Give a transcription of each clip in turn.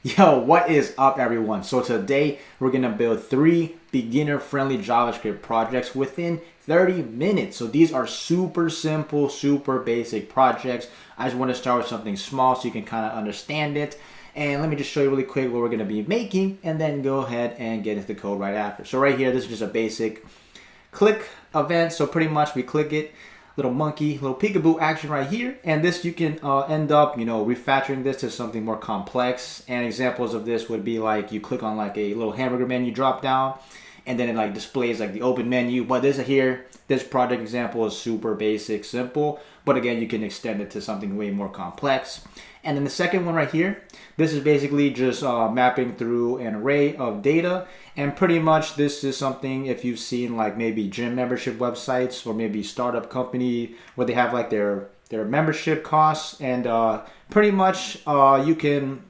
Yo, what is up everyone? So today we're gonna build 3 beginner-friendly JavaScript projects within 30 minutes. So these are super simple, super basic projects. I just want to start with something small so you can kind of understand it. And let me just show you really quick what we're gonna be making and then go ahead and get into the code right after. So right here, this is just a basic click event. So pretty much we click it, little monkey, little peekaboo action right here, and this you can end up, refactoring this to something more complex. And examples of this would be like you click on like a little hamburger menu drop down, and then it like displays like the open menu. But this project example is super basic, simple, but again you can extend it to something way more complex. And then the second one right here, this is basically just mapping through an array of data. And pretty much this is something if you've seen like maybe gym membership websites or maybe startup company where they have like their membership costs, and pretty much you can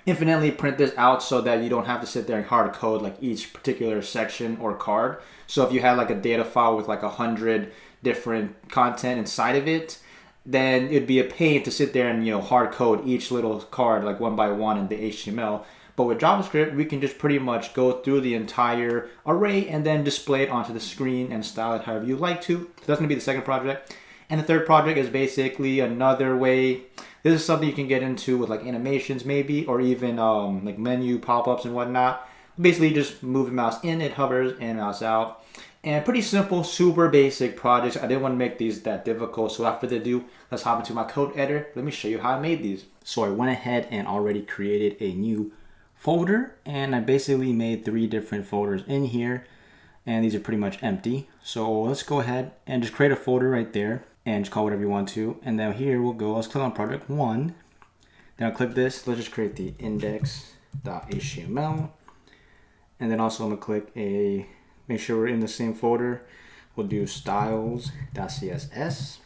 infinitely print this out so that you don't have to sit there and hard code like each particular section or card. So if you had like a data file with like 100 different content inside of it, then it'd be a pain to sit there and hard code each little card like one by one in the HTML. But with JavaScript, we can just pretty much go through the entire array and then display it onto the screen and style it however you like to. So that's gonna be the second project. And the third project is basically another way. This is something you can get into with like animations maybe, or even like menu pop-ups and whatnot. Basically just move the mouse in, it hovers, and mouse out. And pretty simple, super basic projects. I didn't want to make these that difficult, so without further ado, let's hop into my code editor. Let me show you how I made these. So I went ahead and already created a new folder, and I basically made 3 different folders in here, and these are pretty much empty. So let's go ahead and just create a folder right there and just call whatever you want to. And then here we'll go, let's click on project 1. Then I'll click this, let's just create the index.html. And then also I'm gonna click make sure we're in the same folder. We'll do styles.css.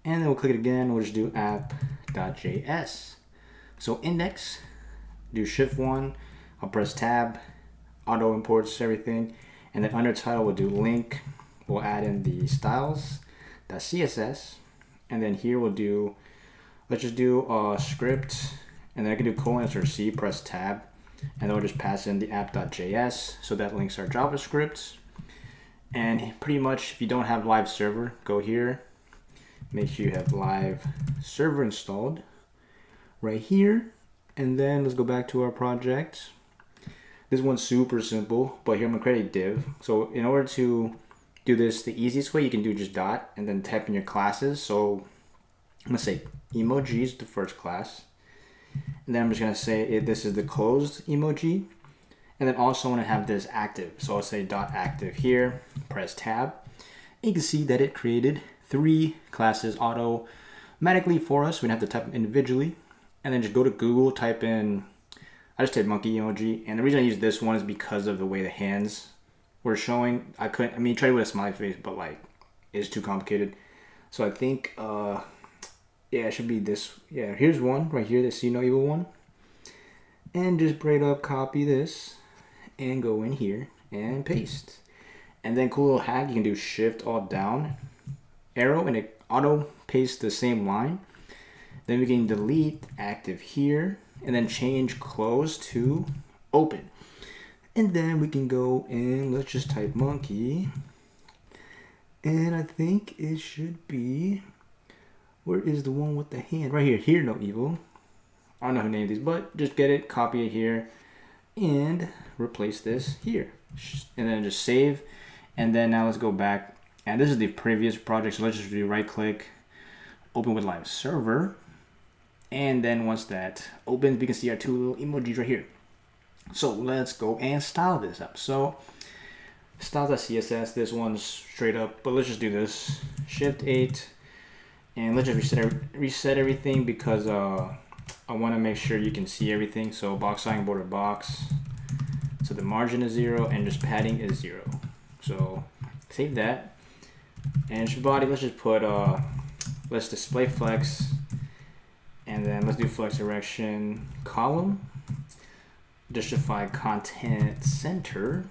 And then we'll click it again, we'll just do app.js. So index, do shift 1, I'll press tab, auto imports everything. And then under title we'll do link, we'll add in the styles.css. And then here we'll do, let's just do script, and then I can do colon or C, press tab. And then we'll just pass in the app.js, so that links our JavaScript. And pretty much if you don't have live server, go here, make sure you have live server installed right here. And then let's go back to our project. This one's super simple, but here I'm gonna create a div. So in order to do this the easiest way, you can do just dot and then type in your classes. So I'm gonna say emoji is the first class. And then I'm just gonna say this is the closed emoji. And then also I wanna have this active. So I'll say dot active here, press tab. And you can see that it created 3 classes automatically for us. We don't have to type them individually. And then just go to Google, type in, I just typed monkey emoji. And the reason I use this one is because of the way the hands were showing. Try to with a smiley face, but like it's too complicated. So I think, yeah, it should be this. Yeah, here's one right here, the see no evil one. And just straight up copy this and go in here and paste. And then cool little hack, you can do shift alt down arrow and it auto pastes the same line. Then we can delete active here and then change close to open. And then we can go and let's just type monkey. And I think it should be, where is the one with the hand? Right here, hear no evil. I don't know who named these, but just get it, copy it here, and replace this here. And then just save. And then now let's go back. And this is the previous project, so let's just do right click, open with live server. And then once that opens, we can see our 2 little emojis right here. So let's go and style this up. So styles.css, this one's straight up, but let's just do this. Shift 8. And let's just reset everything because I want to make sure you can see everything. So box size border box. So the margin is 0 and just padding is 0. So save that. And body, let's just put let's display flex. And then let's do flex direction column. Justify content center.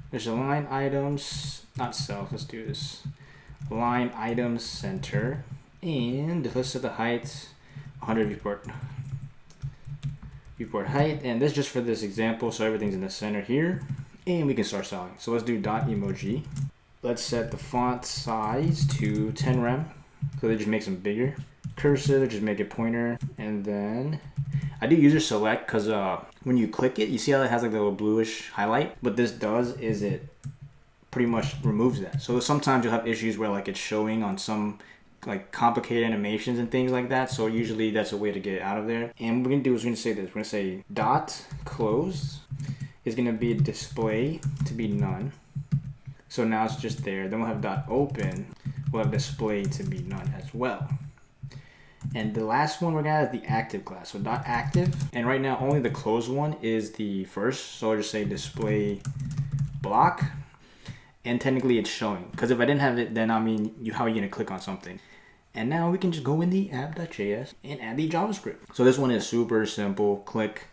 There's align items, not self. Let's do this. Align items center, and let's set the height 100 viewport. viewport height, and this is just for this example, so everything's in the center here, and we can start styling. So let's do dot emoji. Let's set the font size to 10 rem, so that just makes them bigger. Cursor, just make it pointer, and then I do user select because when you click it, you see how it has like a little bluish highlight. What this does is it pretty much removes that. So sometimes you'll have issues where like it's showing on some like complicated animations and things like that. So usually that's a way to get it out of there. And what we're gonna do is we're gonna say this. We're gonna say dot closed is gonna be display to be none. So now it's just there. Then we'll have dot open. We'll have display to be none as well. And the last one we're gonna have is the active class. So dot active. And right now only the closed one is the first. So I'll just say display block. And technically it's showing. Because if I didn't have it, then I mean, how are you gonna click on something? And now we can just go in the app.js and add the JavaScript. So this one is super simple. Click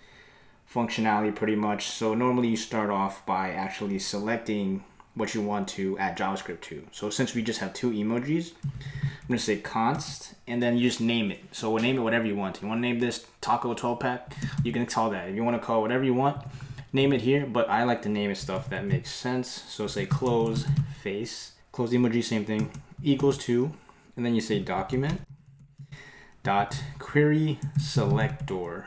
functionality pretty much. So normally you start off by actually selecting what you want to add JavaScript to. So since we just have two emojis, I'm gonna say const, and then you just name it. So we'll name it whatever you want. You wanna name this Taco 12 pack? You can call that. If you wanna call it whatever you want, name it here, but I like to name it stuff that makes sense. So say close face, close emoji, same thing, equals to, and then you say document dot query selector.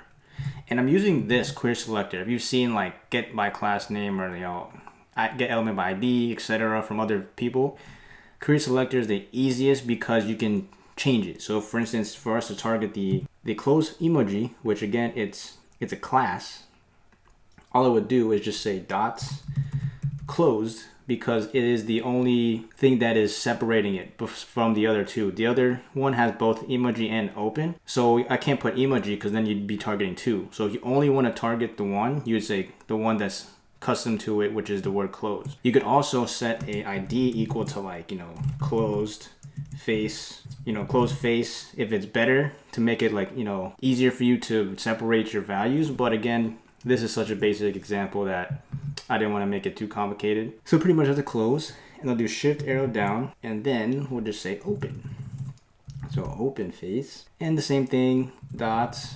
And I'm using this query selector. If you've seen like get by class name or get element by ID, etc. from other people, query selector is the easiest because you can change it. So for instance, for us to target the close emoji, which again it's a class, all I would do is just say dots closed because it is the only thing that is separating it from the other two. The other one has both emoji and open. So I can't put emoji because then you'd be targeting two. So if you only want to target the one, you would say the one that's custom to it, which is the word closed. You could also set a ID equal to like, closed face, closed face if it's better to make it like, easier for you to separate your values. But again, this is such a basic example that I didn't want to make it too complicated. So pretty much have to close, and I'll do shift arrow down, and then we'll just say open. So open face, and the same thing, dots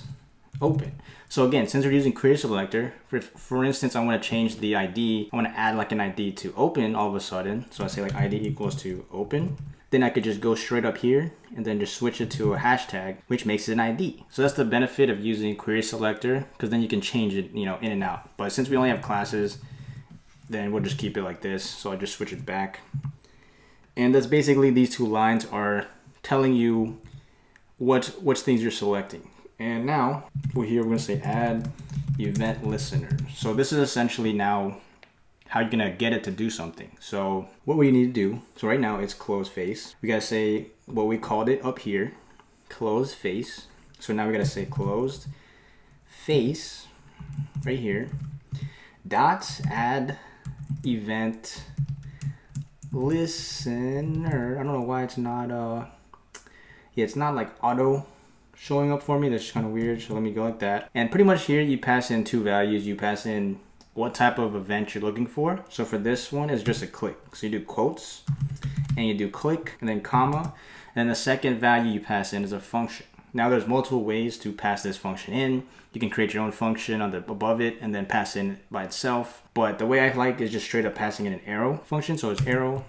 open. So again, since we're using query selector, for instance, I want to change the ID. I want to add like an ID to open all of a sudden. So I say like ID equals to open. Then I could just go straight up here and then just switch it to a hashtag, which makes it an ID. So that's the benefit of using query selector, because then you can change it, in and out. But since we only have classes, then we'll just keep it like this. So I just switch it back. And that's basically these two lines are telling you what things you're selecting. And now we're going to say add event listener. So this is essentially now how you're going to get it to do something. So what we need to do, so right now it's close face. We got to say what we called it up here, close face. So now we got to say closed face right here. Dots add event listener. I don't know why it's not, it's not like auto showing up for me. That's kind of weird. So let me go like that. And pretty much here you pass in two values. You pass in what type of event you're looking for. So for this one, it's just a click. So you do quotes and you do click and then comma. And the second value you pass in is a function. Now there's multiple ways to pass this function in. You can create your own function above it and then pass in by itself. But the way I like is just straight up passing in an arrow function. So it's arrow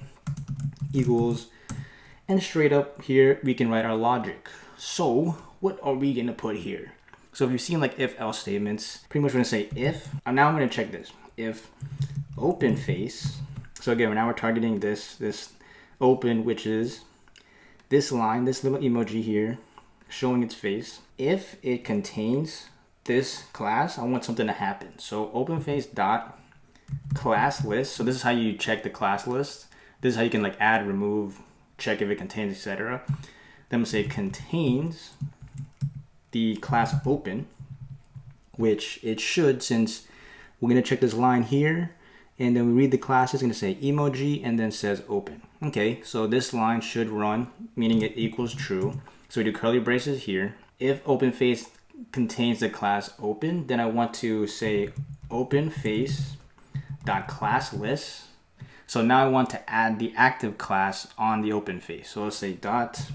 equals, and straight up here, we can write our logic. So what are we gonna put here? So if you've seen like if else statements, pretty much we're gonna say if, and now I'm gonna check this. If open face, so again, now we're targeting this open, which is this line, this little emoji here, showing its face. If it contains this class, I want something to happen. So open face dot class list. So this is how you check the class list. This is how you can like add, remove, check if it contains, etc. Then I'm gonna say contains the class open, which it should, since we're gonna check this line here, and then we read the class, it's gonna say emoji and then says open. Okay, so this line should run, meaning it equals true. So we do curly braces here. If open face contains the class open, then I want to say open face dot class list. So now I want to add the active class on the open face. So let's say dot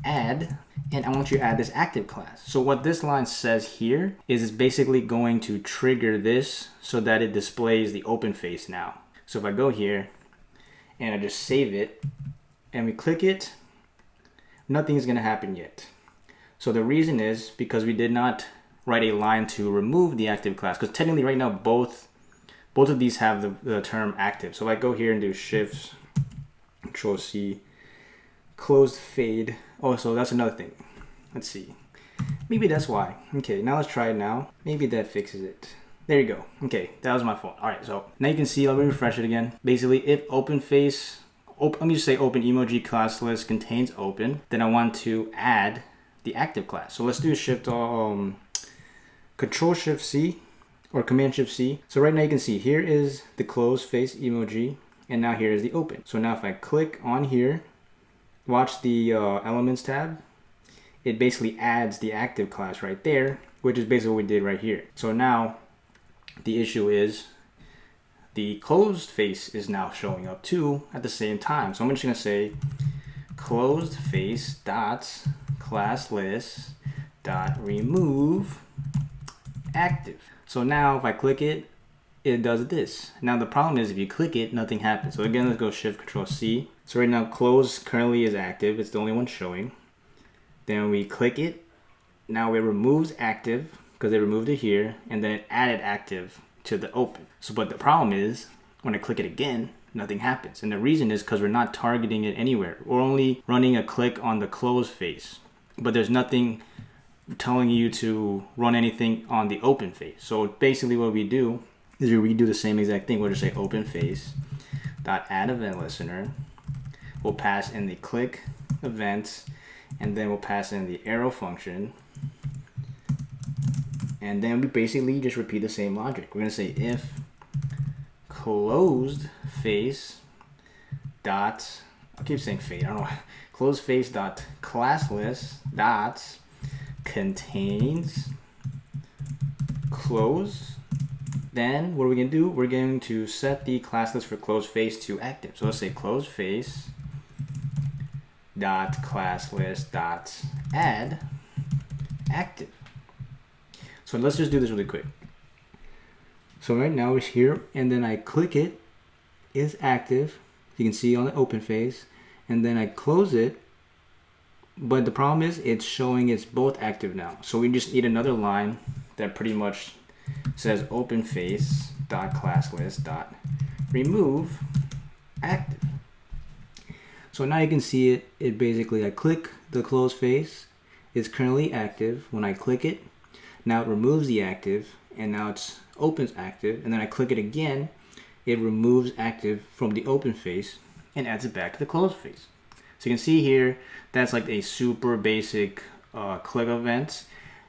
add and I want you to add this active class. So what this line says here is it's basically going to trigger this so that it displays the open face now. So if I go here and I just save it and we click it, nothing's gonna happen yet. So the reason is because we did not write a line to remove the active class, because technically right now both of these have the term active. So if I go here and do Shift Control C, closed fade. Oh, so that's another thing. Let's see. Maybe that's why. Okay, now let's try it now. Maybe that fixes it. There you go. Okay, that was my fault. All right, so now you can see, let me refresh it again. Basically, if open face, let me just say open emoji class list contains open, then I want to add the active class. So let's do Control Shift C or Command Shift C. So right now you can see here is the closed face emoji, and now here is the open. So now if I click on here, watch the Elements tab, it basically adds the active class right there, which is basically what we did right here. So now the issue is the closed face is now showing up too at the same time. So I'm just gonna say closed face dot class list dot remove active. So now if I click it, it does this. Now the problem is if you click it, nothing happens. So again, let's go Shift Control C. So right now close currently is active. It's the only one showing. Then we click it. Now it removes active because they removed it here, and then it added active to the open. So but the problem is when I click it again, nothing happens. And the reason is because we're not targeting it anywhere. We're only running a click on the closed face, but there's nothing telling you to run anything on the open face. So basically what we do is we redo the same exact thing. We'll just say open face dot add event listener. We'll pass in the click events, and then we'll pass in the arrow function, and then we basically just repeat the same logic. We're gonna say if closed face dot, I keep saying fade, I don't know, closed face dot class list dot contains close, then what are we gonna do? We're going to set the class list for closed face to active. So let's say closed face dot class list dot add active. So let's just do this really quick. So right now it's here, and then I click it, it's active. You can see on the open face, and then I close it. But the problem is it's showing it's both active now. So we just need another line that pretty much says open face dot class list dot remove active. So now you can see it. It basically, I click the closed face, it's currently active. When I click it, now it removes the active, and now it's opens active. And then I click it again, it removes active from the open face and adds it back to the closed face. So you can see here, that's like a super basic click event.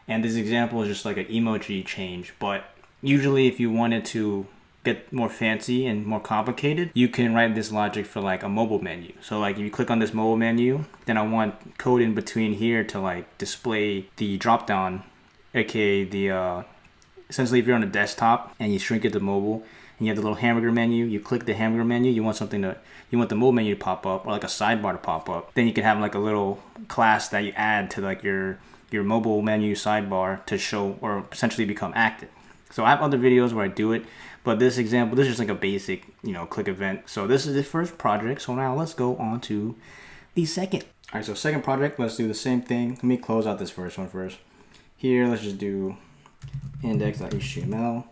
And this example is just like an emoji change. But usually if you wanted to get more fancy and more complicated, you can write this logic for like a mobile menu. So like if you click on this mobile menu, then I want code in between here to like display the drop down, aka the essentially if you're on a desktop and you shrink it to mobile and you have the little hamburger menu, you click the hamburger menu, you want the mobile menu to pop up, or like a sidebar to pop up. Then you can have like a little class that you add to like your mobile menu sidebar to show or essentially become active. So I have other videos where I do it, but this example, this is just like a basic, click event. So this is the first project. So now let's go on to the second. All right, so second project, let's do the same thing. Let me close out this first one first. Here, let's just do index.html.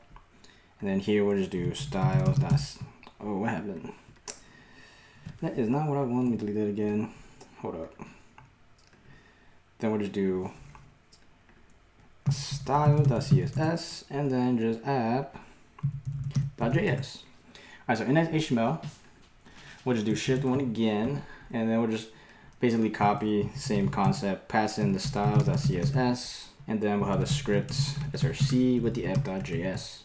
And then here we'll just do styles. Oh, what happened? That is not what I want. Let me delete that again. Hold up. Then we'll just do style.css and then just app.js. Alright, so index.html, we'll just do shift 1 again, and then we'll just basically copy same concept, pass in the styles.css, and then we'll have the script src with the app.js.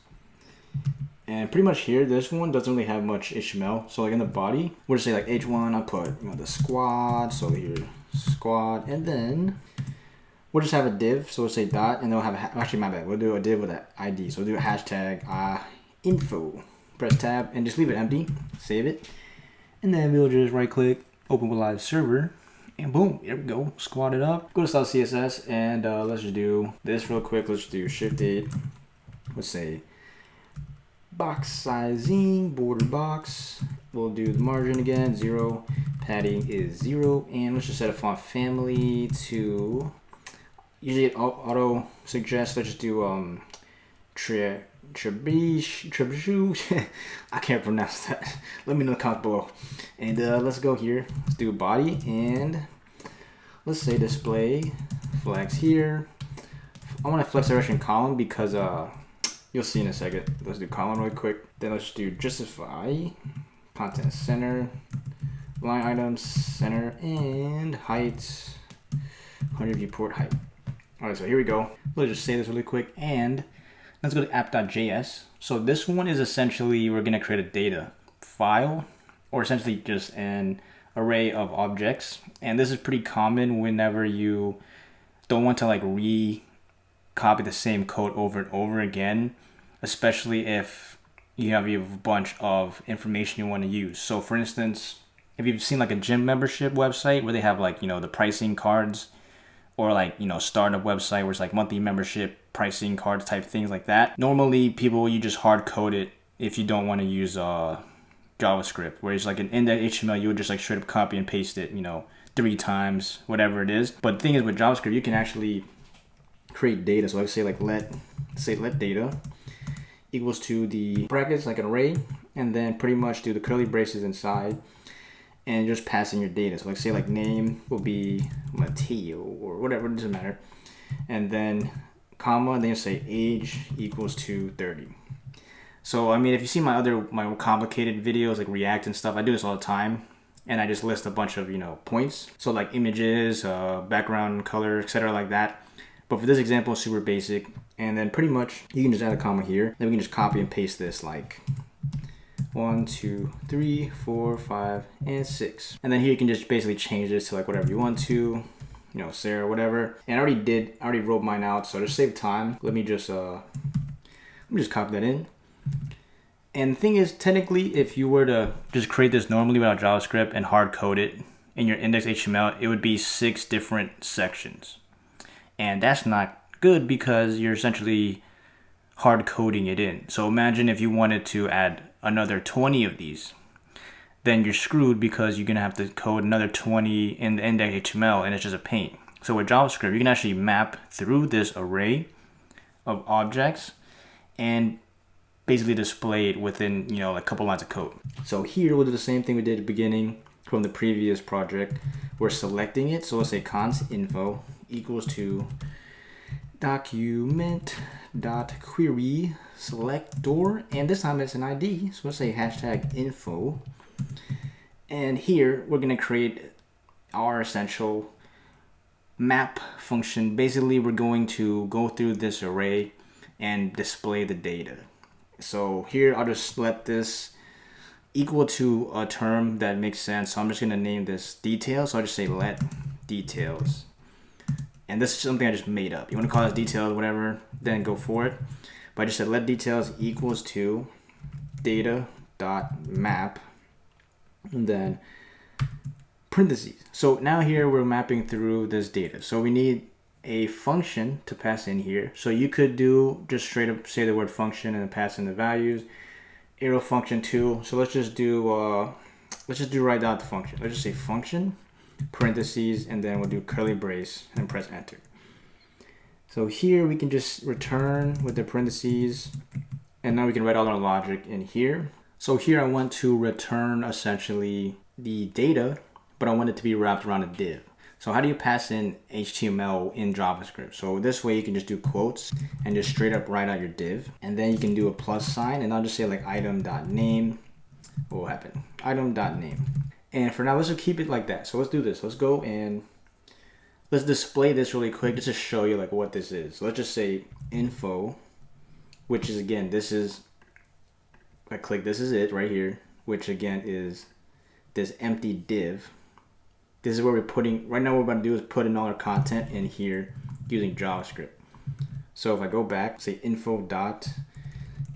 And pretty much here, this one doesn't really have much HTML. So like in the body, we'll just say like h1, I'll put the squad, so here squad, and then we'll just have a div, so we'll say dot, and then we'll have actually my bad, we'll do a div with an ID, so we'll do a hashtag info, press tab, and just leave it empty, save it, and then we'll just right click, open with live server, And boom, there we go. Squat it up. Go to style CSS and let's just do this real quick. Let's do Shift 8. Let's say box sizing, border box. We'll do the margin again, 0. Padding is 0. And let's just set a font family to, usually it auto suggests, let's just do Trebuchet. I can't pronounce that. Let me know in the comments below. And let's go here. Let's do body and let's say display flex here. I want to flex direction column because you'll see in a second. Let's do column really quick. Then let's do justify content center, line items center, and height 100 viewport height. All right, so here we go. Let's just say this really quick and let's go to app.js. So this one is essentially, we're gonna create a data file or essentially just an array of objects. And this is pretty common whenever you don't want to like copy the same code over and over again, especially if you have a bunch of information you want to use. So for instance, if you've seen like a gym membership website where they have like, you know, the pricing cards, or like, you know, startup website where it's like monthly membership pricing cards type things like that. Normally people, you just hard code it if you don't want to use JavaScript, whereas like an index HTML, you would just like straight up copy and paste it, you know, 3 times, whatever it is. But the thing is with JavaScript, you can actually create data. So let's say like let data equals to the brackets, like an array, and then pretty much do the curly braces inside and just pass in your data. So like say like name will be Mateo or whatever, it doesn't matter. And then comma, and then you say age equals to 30. So I mean, if you see my more complicated videos like React and stuff, I do this all the time. And I just list a bunch of, you know, points. So like images, background color, etc. like that. But for this example, it's super basic. And then pretty much you can just add a comma here. Then we can just copy and paste this like 1, 2, 3, 4, 5, and 6. And then here you can just basically change this to like whatever you want to, you know, Sarah, whatever. And I already wrote mine out, so to save time, let me just copy that in. And the thing is, technically, if you were to just create this normally without JavaScript and hard code it in your index HTML, it would be 6 different sections. And that's not good because you're essentially hard coding it in. So imagine if you wanted to add another 20 of these, then you're screwed because you're gonna have to code another 20 in the index HTML and it's just a pain. So with JavaScript, you can actually map through this array of objects and basically display it within, you know, like a couple lines of code. So here we'll do the same thing we did at the beginning from the previous project. We're selecting it. So let's say const info equals to document.query selector, and this time it's an ID. So let's say hashtag info. And here we're gonna create our essential map function. Basically, we're going to go through this array and display the data. So here I'll just let this equal to a term that makes sense. So I'm just gonna name this details. So I'll just say let details. And this is something I just made up. You wanna call this details, whatever, then go for it. But I just said let details equals to data.map and then parentheses. So now here we're mapping through this data. So we need a function to pass in here. So you could do just straight up say the word function and then pass in the values. Arrow function too. So let's just do right out the function. Let's just say function, parentheses, and then we'll do curly brace and press enter. So here we can just return with the parentheses, and now we can write all our logic in here. So here I want to return essentially the data, but I want it to be wrapped around a div. So how do you pass in HTML in JavaScript? So this way you can just do quotes and just straight up write out your div. And then you can do a plus sign, and I'll just say like item.name. What will happen? Item.name. And for now, let's just keep it like that. So let's do this. Let's go and let's display this really quick just to show you like what this is. So let's just say info, which is again, this is, I click, this is it right here, which again is this empty div. This is where we're putting, right now what we're about to do is put in all our content in here using JavaScript. So if I go back, say info.inner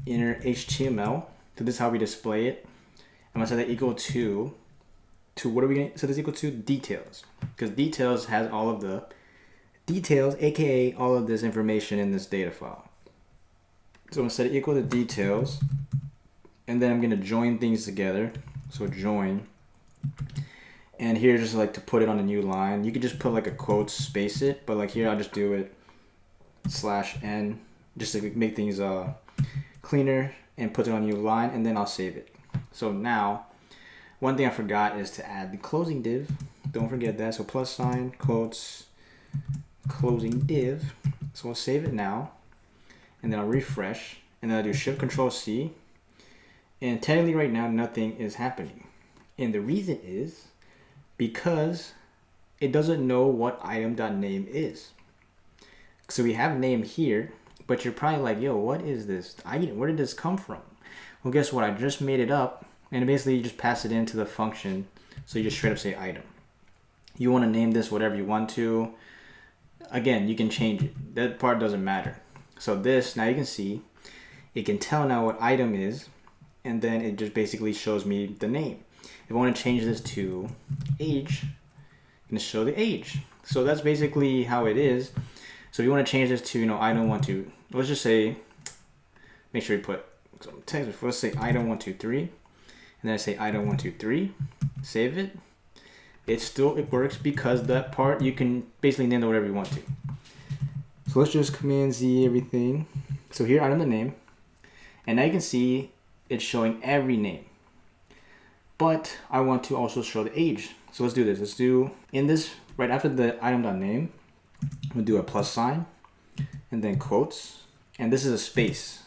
HTML, so this is how we display it. I'm gonna set that equal to to what are we going to set this equal to? Details. Because details has all of the details, aka all of this information in this data file. So I'm going to set it equal to details. And then I'm going to join things together. So join. And here, just like to put it on a new line, you could just put like a quote, space it. But like here, I'll just do it /n, just to make things cleaner, and put it on a new line, and then I'll save it. So now, one thing I forgot is to add the closing div. Don't forget that. So +, quotes, closing div. So I'll save it now, and then I'll refresh, and then I'll do Shift-Control-C. And technically right now, nothing is happening. And the reason is because it doesn't know what item.name is. So we have name here, but you're probably like, yo, what is this item? Where did this come from? Well, guess what? I just made it up, and basically you just pass it into the function. So you just straight up say item. You want to name this whatever you want to. Again, you can change it. That part doesn't matter. So this, now you can see, it can tell now what item is, and then it just basically shows me the name. If I want to change this to age, I'm going to show the age. So that's basically how it is. So if you want to change this to, item 1, 2, let's just say, make sure you put some text before. Let's say item 1, 2, 3, and then I say item 1, 2, 3, save it. It works because that part you can basically name it whatever you want to. So let's just Command Z everything. So here item the name, and now you can see it's showing every name. But I want to also show the age. So let's do this. Let's do in this right after the item.name. We'll do a +, and then quotes, and this is a space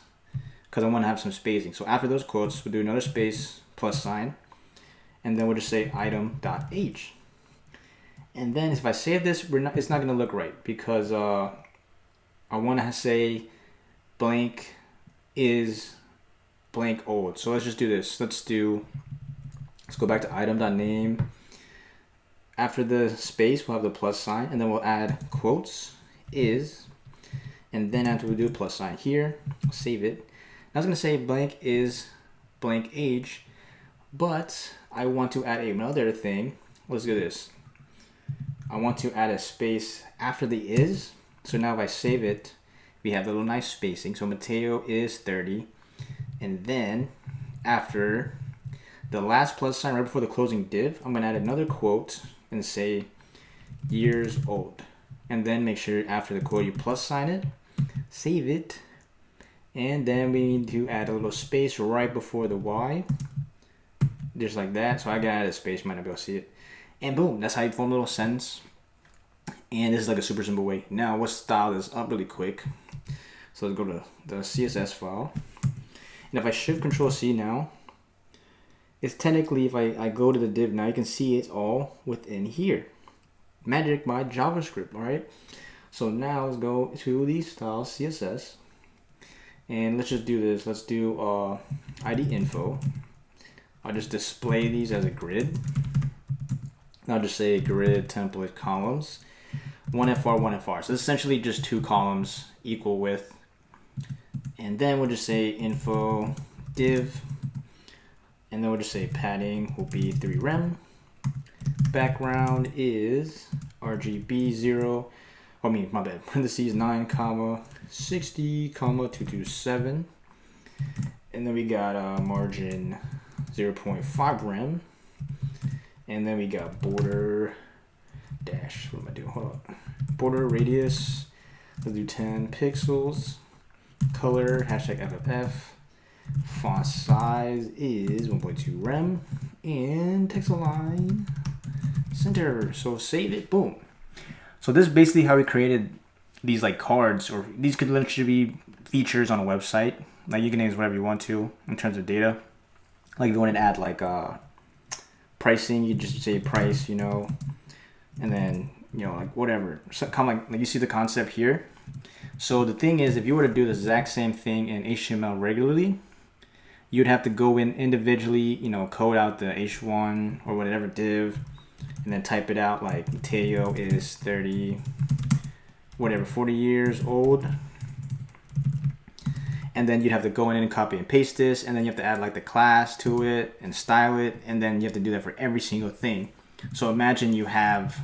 because I want to have some spacing. So after those quotes, we'll do another space, +, and then we'll just say item.age. And then if I save this, it's not going to look right because I want to say blank is blank old. So let's just do this. Let's go back to item.name. After the space, we'll have the +, and then we'll add quotes is, and then after we do a + here, save it. Now I was going to say blank is blank age, but I want to add another thing. Let's do this. I want to add a space after the is. So now if I save it, we have a little nice spacing. So Mateo is 30, and then after the last + right before the closing div, I'm going to add another quote and say years old, and then make sure after the quote you + it, save it, and then we need to add a little space right before the Y, just like that. So I gotta add a space, might not be able to see it, and boom, that's how you form a little sentence. And this is like a super simple way. Now let's style this up really quick. So let's go to the CSS file, and if I Shift-Control-C now, it's technically, if I go to the div now, you can see it's all within here. Magic by JavaScript, all right? So now let's go to the style CSS, and let's just do this. Let's do ID info. I'll just display these as a grid. I'll just say grid template columns, 1FR, 1FR. So essentially just 2 columns equal width. And then we'll just say info div. And then we'll just say padding will be 3 rem. Background is RGB 0. My bad. Parentheses 9, 60, 227. And then we got margin 0.5 rem. And then we got border dash. What am I doing? Hold on. Border radius. Let's do 10 pixels. Color #FFF. Font size is 1.2 rem, and text align center. So save it, boom. So this is basically how we created these like cards, or these could literally be features on a website. Like you can name whatever you want to in terms of data. Like if you want to add like pricing, you just say price, and then like whatever. So kind of like you see the concept here. So the thing is, if you were to do the exact same thing in HTML regularly, you'd have to go in individually, code out the H1 or whatever div, and then type it out like Mateo is 30, 40 years old. And then you'd have to go in and copy and paste this, and then you have to add like the class to it and style it, and then you have to do that for every single thing. So imagine you have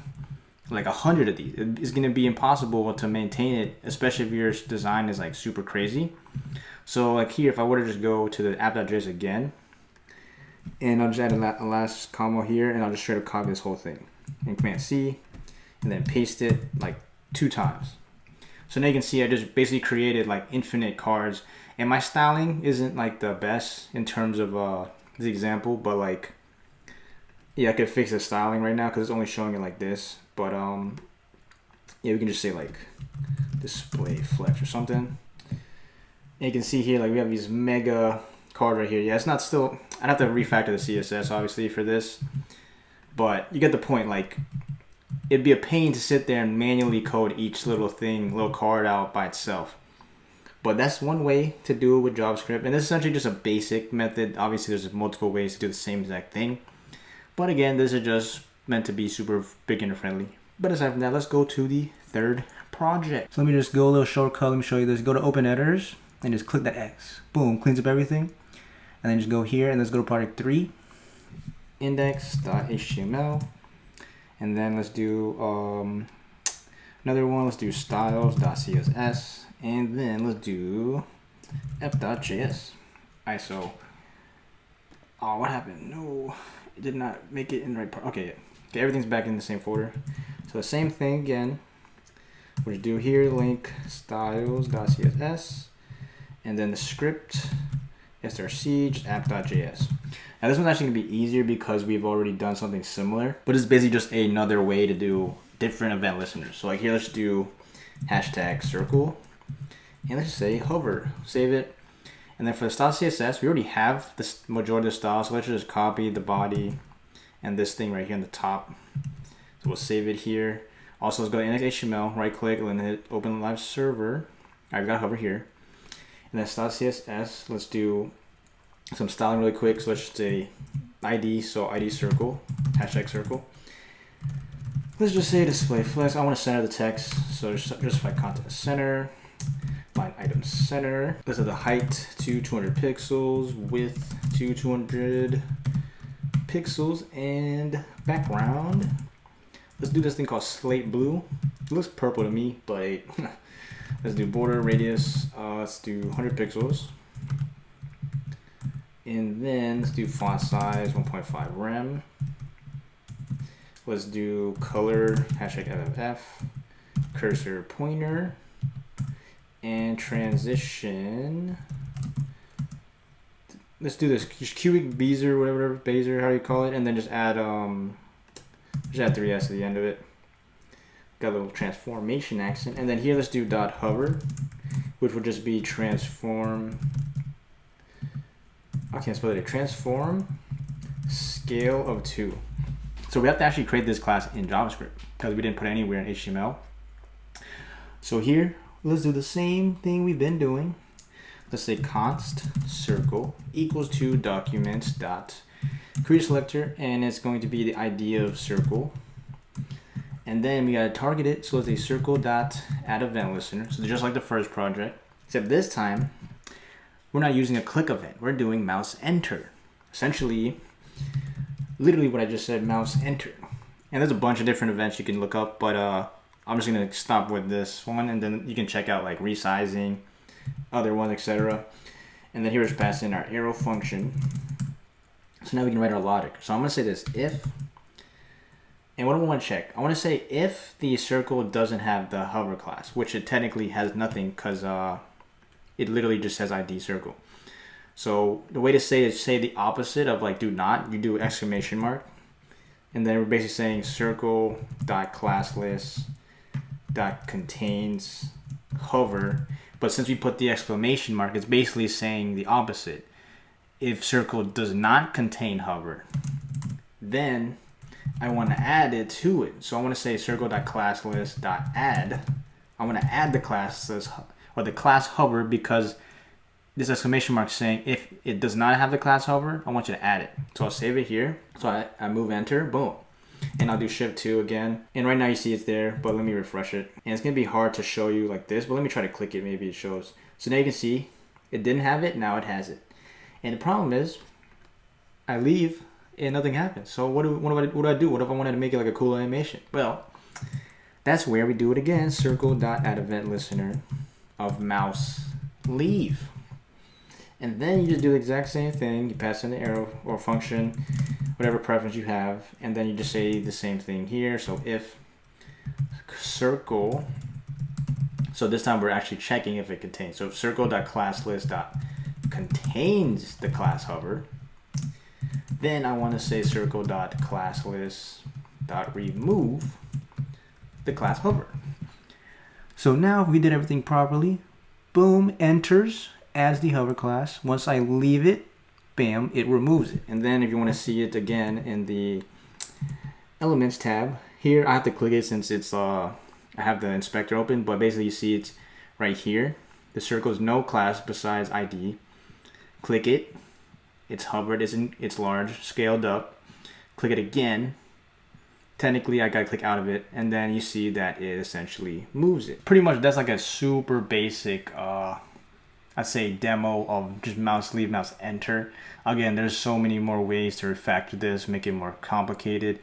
like 100 of these. It's going to be impossible to maintain it, especially if your design is like super crazy. So like here, if I were to just go to the app.js again, and I'll just add a last comma here, and I'll just straight up copy this whole thing and Command C, and then paste it like 2 times. So now you can see I just basically created like infinite cards, and my styling isn't like the best in terms of this example, but like, yeah, I could fix the styling right now because it's only showing it like this. But yeah, we can just say like display flex or something. And you can see here like we have these mega cards right here. Yeah, it's not still, I'd have to refactor the CSS obviously for this, but you get the point. Like, it'd be a pain to sit there and manually code each little card out by itself. But that's one way to do it with JavaScript. And this is essentially just a basic method. Obviously, there's multiple ways to do the same exact thing. But again, this is just meant to be super beginner friendly. But aside from that, let's go to the third project. So let me just go a little shortcut. Let me show you this. Go to Open Editors and just click that X. Boom, cleans up everything. And then just go here and let's go to project 3. Index.html. And then let's do another one. Let's do styles.css. And then let's do f.js. ISO. Oh, what happened? No, it did not make it in the right part. Okay, yeah. Okay, everything's back in the same folder. So the same thing again. We'll do here, link styles.css. And then the script, src, just app.js. Now this one's actually gonna be easier because we've already done something similar, but it's basically just another way to do different event listeners. So like here, let's do hashtag circle, and let's just say hover, save it. And then for the style CSS, we already have the majority of the styles, so let's just copy the body and this thing right here on the top. So we'll save it here. Also, let's go to index.html, right click, and then hit open live server. I've got hover here. And then style CSS, let's do some styling really quick. So let's just say ID, so ID circle, hashtag circle. Let's just say display flex. I want to center the text, so justify content center, line item center. Let's have the height to 200 pixels, width to 200 pixels, and background. Let's do this thing called slate blue. It looks purple to me, but let's do border radius. Let's do 100 pixels. And then let's do font size 1.5 rem. Let's do color, hashtag FFF, cursor pointer, and transition. Let's do this cubic Bezier, whatever Bezier, how you call it, and then just add 3s to the end of it. Got a little transformation accent, and then here let's do dot hover, which would just be transform. I can't spell it. Transform scale of 2. So we have to actually create this class in JavaScript because we didn't put it anywhere in HTML. So here, let's do the same thing we've been doing. Let's say const circle equals to documents dot create a selector, and it's going to be the ID of circle. And then we gotta target it. So let's say circle dot add event listener. So just like the first project, except this time we're not using a click event. We're doing mouse enter. Essentially, literally what I just said, mouse enter. And there's a bunch of different events you can look up, but I'm just gonna stop with this one, and then you can check out like resizing, other ones, etc. And then here's pass in our arrow function. So now we can write our logic. So I'm gonna say this if, and what do I want to check? I want to say if the circle doesn't have the hover class, which it technically has nothing because it literally just says ID circle. So the way to say it is say the opposite of like do not. You do exclamation mark, and then we're basically saying circle dot classless dot contains hover. But since we put the exclamation mark, it's basically saying the opposite. If circle does not contain hover, then I want to add it to it. So I want to say circle.classlist.add. I want to add the classes or the class hover because this exclamation mark is saying if it does not have the class hover, I want you to add it. So I'll save it here. So I move enter, boom. And I'll do shift 2 again. And right now you see it's there, but let me refresh it. And it's going to be hard to show you like this, but let me try to click it. Maybe it shows. So now you can see It didn't have it, now it has it. And the problem is, I leave and nothing happens. So what do I do? What if I wanted to make it like a cool animation? Well, that's where we do it again. Circle.addEventListener of mouse leave. And then you just do the exact same thing. You pass in the arrow or function, whatever preference you have, and then you just say the same thing here. So if circle, so this time we're actually checking if it contains. So if circle.ClassList.contains the class hover, then I want to say circle.ClassList.remove the class hover. So now we did everything properly. Boom, enters, adds the hover class. Once I leave it, bam, it removes it. And then if you want to see it again in the Elements tab, here I have to click it since it's I have the inspector open, but basically you see it's right here. The circle is no class besides ID. Click it. It's hovered, it's large, scaled up. Click it again. Technically, I gotta click out of it, and then you see that it essentially moves it. Pretty much, that's like a super basic, I'd say, demo of just mouse leave, mouse enter. Again, there's so many more ways to refactor this, make it more complicated.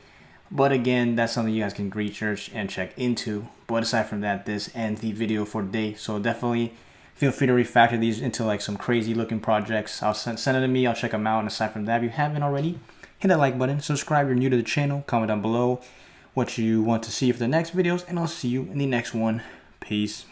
But again, that's something you guys can research and check into. But aside from that, this ends the video for today. So definitely feel free to refactor these into like some crazy looking projects. I'll send it to me. I'll check them out. And aside from that, if you haven't already, hit that like button. Subscribe if you're new to the channel. Comment down below what you want to see for the next videos. And I'll see you in the next one. Peace.